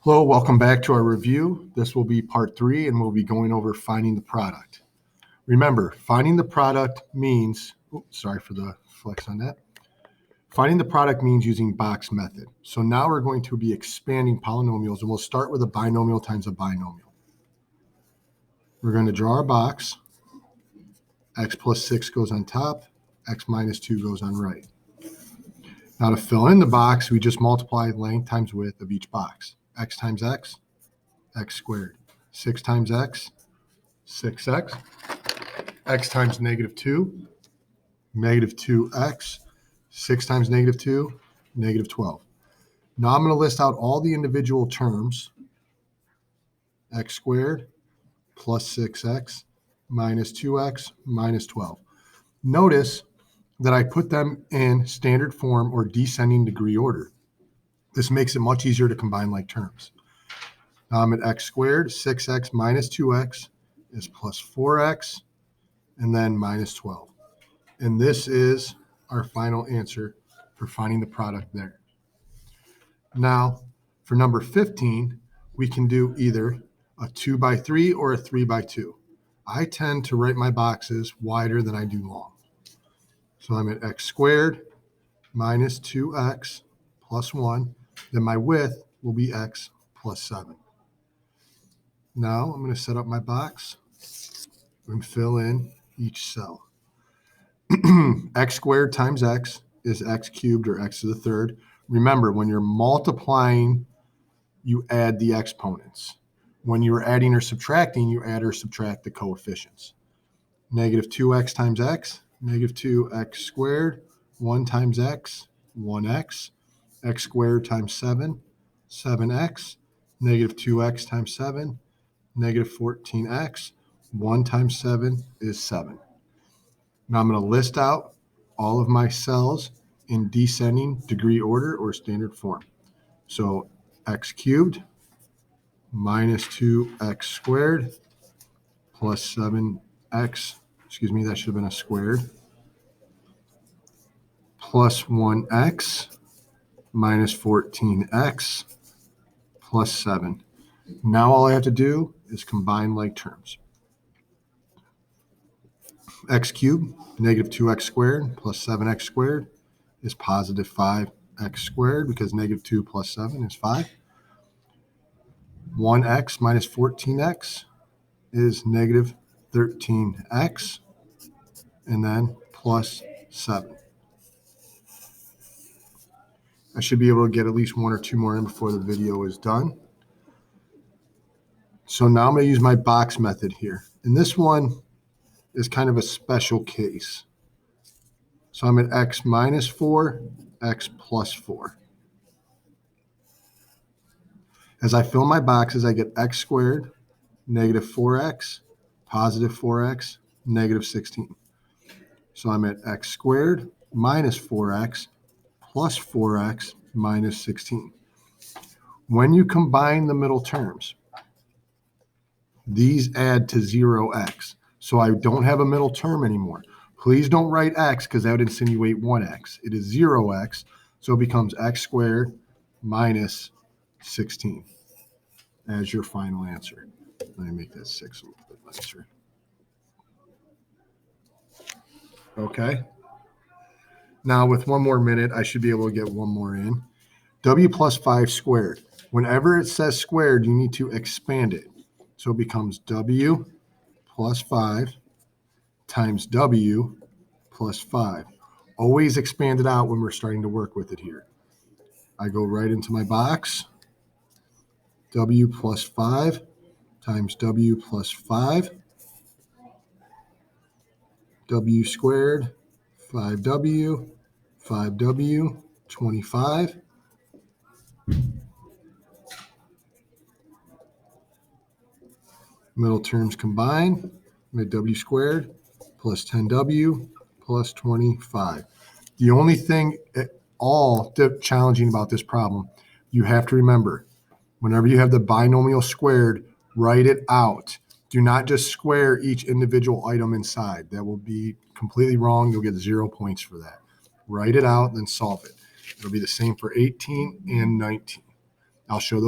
Hello, welcome back to our review. This will be part 3 and we'll be going over finding the product. Remember, finding the product means, sorry for the flex on that. Finding the product means using box method. So now we're going to be expanding polynomials and we'll start with a binomial times a binomial. We're going to draw our box. X plus 6 goes on top, x minus 2 goes on right. Now to fill in the box, we just multiply length times width of each box. X times x, x squared. 6 times x, 6x. X times -2, -2x. 6 times -2, -12. Now I'm going to list out all the individual terms. X squared plus 6x minus 2x minus 12. Notice that I put them in standard form or descending degree order. This makes it much easier to combine like terms. Now I'm at x squared. 6x minus 2x is plus 4x, and then minus 12. And this is our final answer for finding the product there. Now, for number 15, we can do either a 2 by 3 or a 3 by 2. I tend to write my boxes wider than I do long. So I'm at x squared minus 2x plus 1. Then my width will be x plus 7. Now I'm going to set up my box and fill in each cell. X squared times x is x cubed, or x to the third. Remember, when you're multiplying, you add the exponents. When you're adding or subtracting, you add or subtract the coefficients. -2x times x, -2x squared. 1 times x, 1x. X squared times 7, 7x. -2x times 7, -14x. 1 times 7 is 7. Now I'm going to list out all of my cells in descending degree order or standard form. So x cubed minus 2x squared plus 7x, that should have been a squared, plus 1x minus 14x plus 7. Now all I have to do is combine like terms. X cubed, -2x squared plus 7x squared is positive 5x squared, because -2 plus 7 is 5. 1x minus 14x is negative 13x, and then plus 7. I should be able to get at least 1 or 2 more in before the video is done. So now I'm going to use my box method here. And this one is kind of a special case. So I'm at x minus 4, x plus 4. As I fill my boxes, I get x squared, -4x, positive 4x, -16. So I'm at x squared minus 4x plus 4x minus 16. When you combine the middle terms, these add to 0x. So I don't have a middle term anymore. Please don't write x, because that would insinuate 1x. It is 0x, so it becomes x squared minus 16 as your final answer. Let me make that 6 a little bit nicer. Okay. Now with 1 more minute, I should be able to get 1 more in. W plus 5 squared. Whenever it says squared, you need to expand it. So it becomes W plus 5 times W plus 5. Always expand it out when we're starting to work with it here. I go right into my box. W plus 5 times W plus 5. W squared, 5W, 5W, 25. Middle terms combine. Mid W squared plus 10W plus 25. The only thing at all challenging about this problem, you have to remember, whenever you have the binomial squared, write it out. Do not just square each individual item inside. That will be completely wrong. You'll get 0 points for that. Write it out, then solve it. It'll be the same for 18 and 19. I'll show those.